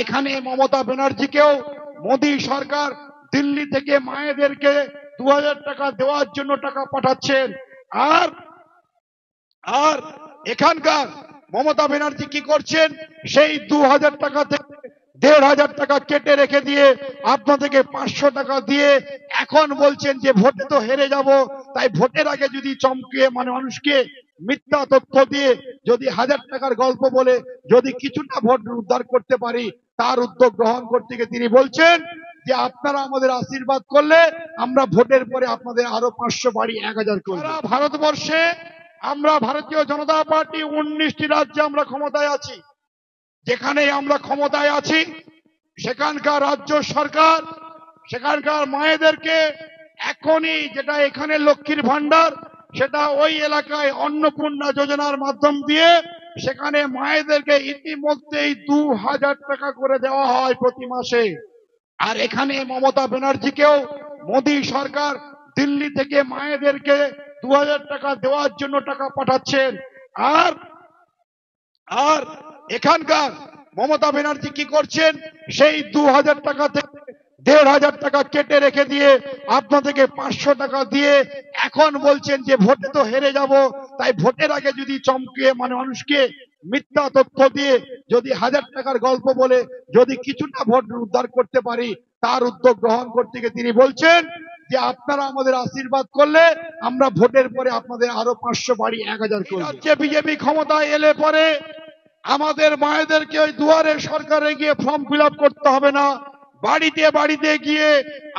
এখানে মমতা ব্যানার্জিকেও মোদী সরকার দিল্লি থেকে মায়েদেরকে 2000 টাকা দেওয়ার জন্য টাকা পাঠাচ্ছেন। আর আর এখানকার মমতা ব্যানার্জি কি করছেন, সেই 2000 টাকা থেকে 1500 টাকা কেটে রেখে দিয়ে আপনাদেরকে 500 টাকা দিয়ে এখন বলছেন যে ভোটে তো হেরে যাব, তাই ভোটের আগে যদি চমকিয়ে মানুষকে মিথ্যা তথ্য দিয়ে যদি 1000 টাকার গল্প বলে যদি কিছুটা ভোট উদ্ধার করতে পারি তার উদ্যোগ গ্রহণ করতে গিয়ে তিনি বলছেন যে আপনারা আমাদের আশীর্বাদ করলে আমরা ভোটের পরে আপনাদের আরো 500 বাড়ি 1000 করব। সারা ভারতবর্ষে আমরা ভারতীয় জনতা পার্টি 19টি রাজ্যে আমরা ক্ষমতায় আছি। যেখানে আমরা ক্ষমতায় আছি সেখানকার রাজ্য সরকার সেখানকার মায়েদেরকে এখনই, যেটা এখানে লক্ষ্মীর ভান্ডার, সেটা ওই এলাকায় অন্নপূর্ণা যোজনার মাধ্যম দিয়ে সেখানে মায়েদেরকে ইতিমধ্যেই 2000 টাকা করে দেওয়া হয় প্রতি মাসে। আর এখানে মমতা ব্যানার্জিকেও মোদী সরকার দিল্লি থেকে মায়েদেরকে 2000 টাকা দেওয়ার জন্য টাকা পাঠাচ্ছেন। আর আর এখানকার মমতা ব্যানার্জি কি করছেন, সেই 2000 টাকা থেকে 1500 টাকা কেটে রেখে দিয়ে আপনাদেরকে 500 টাকা দিয়ে এখন বলছেন যে ভোটে তো হেরে যাব, তাই ভোটের আগে যদি চমকিয়ে মানুষকে মিথ্যা তথ্য দিয়ে যদি 1000 টাকার গল্প বলে যদি কিছুটা ভোট উদ্ধার করতে পারি তার উদ্যোগ গ্রহণ করতে গিয়ে তিনি বলছেন যে আপনারা আমাদের আশীর্বাদ করলে আমরা ভোটের পরে আপনাদের আরো 500 বাড়ি 1000 করব। রাজ্যে বিজেপি ক্ষমতায় এলে পরে আমাদের মায়েদেরকে ওই দুয়ারে সরকারে গিয়ে ফর্ম ফিল আপ করতে হবে না, বাড়িতে বাড়িতে গিয়ে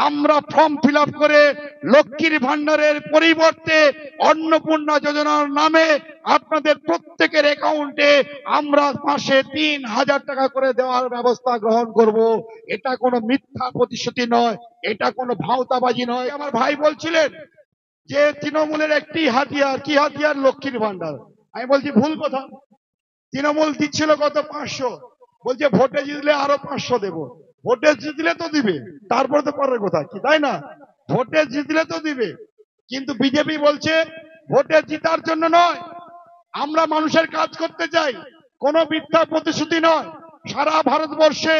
আমরা ফর্ম ফিল আপ করে লক্ষ্মীর ভান্ডারের পরিবর্তে অন্নপূর্ণা যোজনার নামে আপনাদের প্রত্যেকের অ্যাকাউন্টে আমরা মাসে 3000 টাকা করে দেওয়ার ব্যবস্থা গ্রহণ করব। এটা কোনো মিথ্যা প্রতিশ্রুতি নয়, এটা কোনো ভাওতাবাজি নয়। আমার ভাই বলছিলেন যে তৃণমূলের একটি হাতিয়ার, কি হাতিয়ার? লক্ষ্মীর ভান্ডার। আমি বলছি ভুল কথা। তৃণমূল দিচ্ছিল কত? 500, বলছে ভোটে জিতলে আরো 500 দেব। ভোটে জিতলে তো দিবে, তারপরে তো পরের কথা, কি তাই না? ভোটে জিতলে তো দিবে, কিন্তু বিজেপি বলছে ভোটে জিতার জন্য নয়, আমরা মানুষের কাজ করতে চাই, কোনো মিথ্যা প্রতিশ্রুতি নয়। সারা ভারতবর্ষে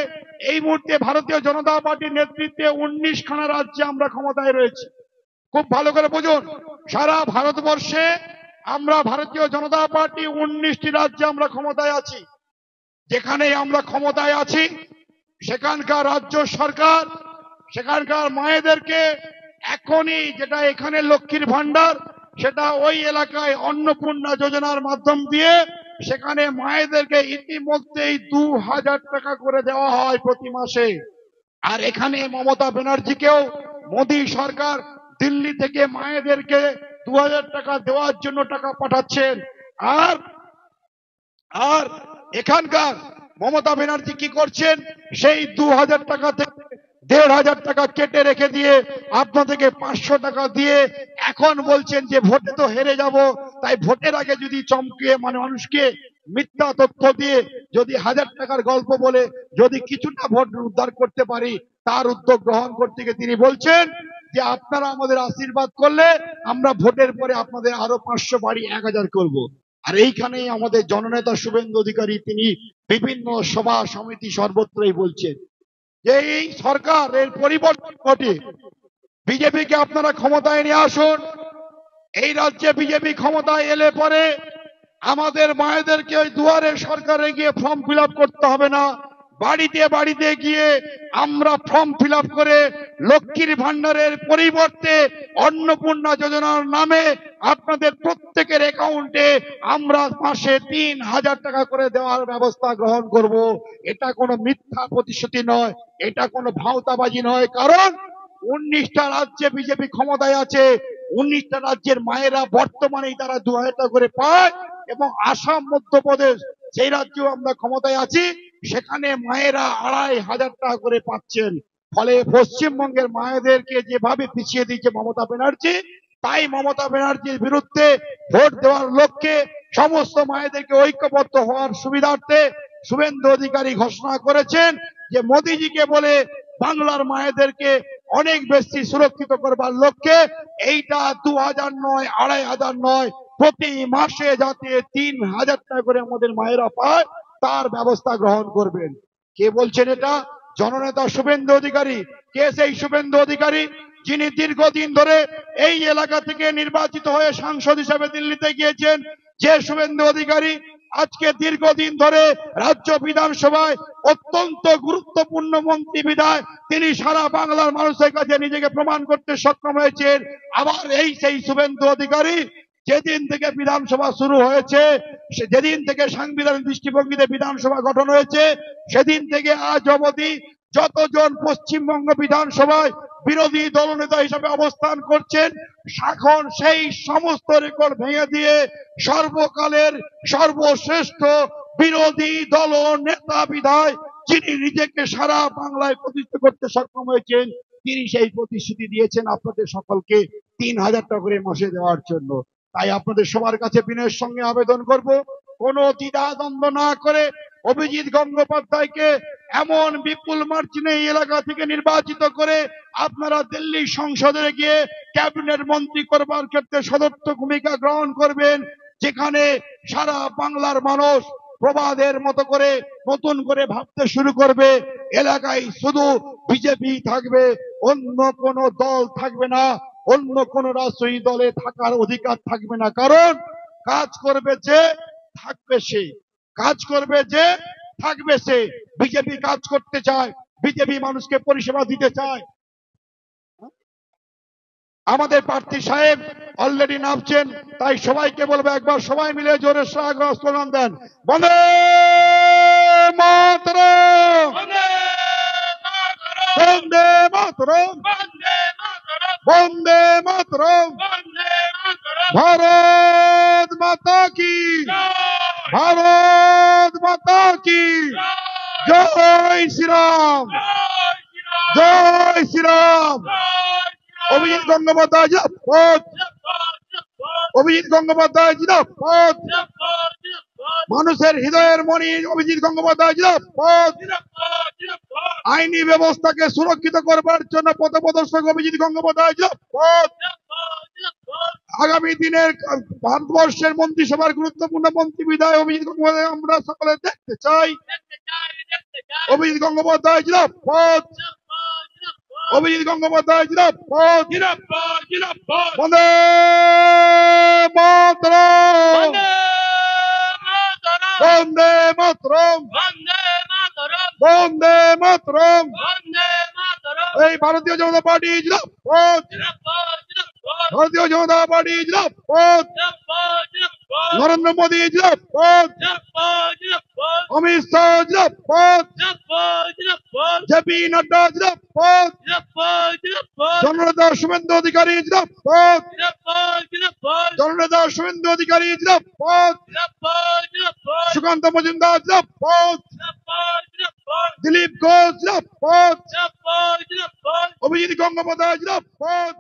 এই মুহূর্তে ভারতীয় জনতা পার্টির নেতৃত্বে 19 খানা রাজ্যে আমরা ক্ষমতায় রয়েছি। খুব ভালো করে বুঝুন, সারা ভারতবর্ষে আমরা ভারতীয় জনতা পার্টি 19টি রাজ্যে আমরা ক্ষমতায় আছি। যেখানে আমরা ক্ষমতায় আছি সেখানকার রাজ্য সরকার সেখানকার মায়েদেরকে এখনই, যেটা এখানে লক্ষ্মীর ভান্ডার, সেটা ওই এলাকায় অন্নপূর্ণা যোজনার মাধ্যম দিয়ে সেখানে মায়েদেরকে ইতিমধ্যেই 2000 টাকা করে দেওয়া হয় প্রতি মাসে। আর এখানে মমতা ব্যানার্জিকেও মোদী সরকার দিল্লি থেকে মায়েদেরকে 2000 টাকা দেওয়ার জন্য টাকা পাঠাচ্ছেন। আর আর এখানকার মমতা ব্যানার্জি কি করছেন, সেই 2000 টাকা থেকে 1500 টাকা কেটে রেখে দিয়ে আপনাদেরকে 500 টাকা দিয়ে এখন বলছেন যে ভোটে তো হেরে যাব, তাই ভোটের আগে যদি চমকিয়ে মানুষকে মিথ্যা তথ্য দিয়ে যদি 1000 টাকার গল্প বলে যদি কিছুটা ভোট উদ্ধার করতে পারি তার উদ্যোগ গ্রহণ করতে গিয়ে তিনি বলছেন যে আপনারা আমাদের আশীর্বাদ করলে আমরা ভোটের পরে আপনাদের আরো 500 বাড়ি 1000 করব। আর এইখানেই আমাদের জননেতা শুভেন্দু অধিকারী তিনি বিভিন্ন সভা সমিতি সর্বত্রই বলছেন যে এই সরকারের পরিবর্তন ঘটে, বিজেপিকে আপনারা ক্ষমতায় নিয়ে আসুন। এই রাজ্যে বিজেপি ক্ষমতায় এলে পরে আমাদের মায়েদেরকে ওই দুয়ারে সরকারে গিয়ে ফর্ম ফিল আপ করতে হবে না, বাড়িতে বাড়িতে গিয়ে আমরা ফর্ম ফিল আপ করে লক্ষ্মীর ভান্ডারের পরিবর্তে অন্নপূর্ণা যোজনার নামে আপনাদের প্রত্যেকের অ্যাকাউন্টে আমরা মাসে 3000 টাকা করে দেওয়ার ব্যবস্থা গ্রহণ করব। এটা কোনো মিথ্যা প্রতিশ্রুতি নয়, এটা কোনো ভাওতাবাজি নয়। কারণ 19টা রাজ্যে বিজেপি ক্ষমতায় আছে, 19টা রাজ্যের মায়েরা বর্তমানেই তারা 2000 টাকা করে পায়, এবং আসাম, মধ্যপ্রদেশ সেই রাজ্যেও আমরা ক্ষমতায় আছি, সেখানে মায়েরা 2500 টাকা করে পাচ্ছেন। ফলে পশ্চিমবঙ্গের মায়েদেরকে যেভাবে পিছিয়ে দিয়েছে মমতা ব্যানার্জি, তাই মমতা ব্যানার্জির বিরুদ্ধে ভোট দেওয়ার লক্ষ্যে সমস্ত মায়েদেরকে ঐক্যবদ্ধ হওয়ার সুবিধার্থে শুভেন্দু অধিকারী ঘোষণা করেছেন যে মোদিজিকে বলে বাংলার মায়েদেরকে অনেক বেশি সুরক্ষিত করবার লক্ষ্যে এইটা 2000 নয়, 2500 নয়, প্রতি মাসে যাতে 3000 টাকা করে আমাদের মায়েরা পায় তার ব্যবস্থা গ্রহণ করবেন। কে বলছেন এটা? জননেতা শুভেন্দু অধিকারী। কে সেই শুভেন্দু অধিকারী? যিনি দীর্ঘদিন ধরে এই এলাকা থেকে নির্বাচিত হয়ে সাংসদ হিসেবে দিল্লিতে গিয়েছেন। যে শুভেন্দু অধিকারী আজকে দীর্ঘদিন ধরে রাজ্য বিধানসভায় অত্যন্ত গুরুত্বপূর্ণ মন্ত্রী বিধায় তিনি সারা বাংলার মানুষের কাছে নিজেকে প্রমাণ করতে সক্ষম হয়েছেন। আবার এই সেই শুভেন্দু অধিকারী যেদিন থেকে বিধানসভা শুরু হয়েছে, যেদিন থেকে সাংবিধানিক দৃষ্টিভঙ্গিতে বিধানসভা গঠন হয়েছে, সেদিন থেকে আজ অবধি যতজন পশ্চিমবঙ্গ বিধানসভায় বিরোধী দলনেতা হিসেবে অবস্থান করছেন, এখন সেই সমস্ত রেকর্ড ভেঙে দিয়ে সর্বকালের সর্বশ্রেষ্ঠ বিরোধী দল নেতা বিধায় যিনি নিজেকে সারা বাংলায় প্রতিষ্ঠিত করতে সক্ষম হয়েছেন, তিনি সেই প্রতিশ্রুতি দিয়েছেন আপনাদের সকলকে ৩,০০০ টাকা করে মাসে দেওয়ার জন্য। তাই আপনাদের সবার কাছে বিনয়ের সঙ্গে আবেদন করব, কোনো দ্বিধা দ্বন্দ্ব না করে অভিজিৎ গঙ্গোপাধ্যায়কে এমন বিপুল মার্জিনে এই এলাকা থেকে নির্বাচিত করে আপনারা দিল্লি সংসদে গিয়ে ক্যাবিনেট মন্ত্রী করবার ক্ষেত্রে সদর্থক ভূমিকা গ্রহণ করবেন, যেখানে সারা বাংলার মানুষ প্রবাদের মতো করে নতুন করে ভাবতে শুরু করবে। এলাকায় শুধু বিজেপি থাকবে, অন্য কোনো দল থাকবে না, অন্য কোন রাজনৈতিক দলে থাকার অধিকার থাকবে না। কারণ কাজ করবে যে, থাকবে সে। কাজ করবে যে, থাকবে সে। বিজেপি কাজ করতে চায়, বিজেপি মানুষকে পরিষেবা দিতে চায়। আমাদের প্রার্থী সাহেব অলরেডি নামছেন, তাই সবাইকে বলবো একবার সবাই মিলে জোরে স্লোগান দেন, বন্দে মাতরম, বন্দে মাতরম, বন্দে মাতরম, ভারত মাতা কি, ভারত মাতা কি, জয় শ্রীরাম, জয় শ্রীরাম। অভিজিৎ গঙ্গোপাধ্যায় জিন্দাবাদ, অভিজিৎ গঙ্গোপাধ্যায় জিন্দাবাদ, মানুষের হৃদয়ের মণি অভিজিৎ গঙ্গোপাধ্যায় জিন্দাবাদ, আইনি ব্যবস্থাকে সুরক্ষিত করবার জন্য পথপ্রদর্শক অভিজিৎ গঙ্গোপাধ্যায় জিন্দাবাদ। আগামী দিনের ভারতবর্ষের মন্ত্রিসভার গুরুত্বপূর্ণ মন্ত্রী বিধায় অভিজিৎ গঙ্গোপাধ্যায় আমরা সকলে দেখতে চাই। অভিজিৎ গঙ্গোপাধ্যায় জিন্দাবাদ, অভিজিৎ গঙ্গোপাধ্যায় জিন্দাবাদ, বন্দে মাতরম, বন্দে মাতরম, বন্দে মাতরম। এই ভারতীয় জনতা পার্টি জিন্দাবাদ, ভারতীয় জনতা পার্টি জিন্দাবাদ, নরেন্দ্র মোদী জিন্দাবাদ, অমিত শাহ জিন্দাবাদ, জেপি নাড্ডা জিন্দাবাদ, জননেতা শুভেন্দু অধিকারী জিন্দাবাদ, জননেতা শুভেন্দু অধিকারী জিন্দাবাদ, সুকান্ত মজুমদার জিন্দাবাদ, দিলীপ ঘোষ জিন্দাবাদ, অভিজিৎ গঙ্গোপাধ্যায় জিন্দাবাদ।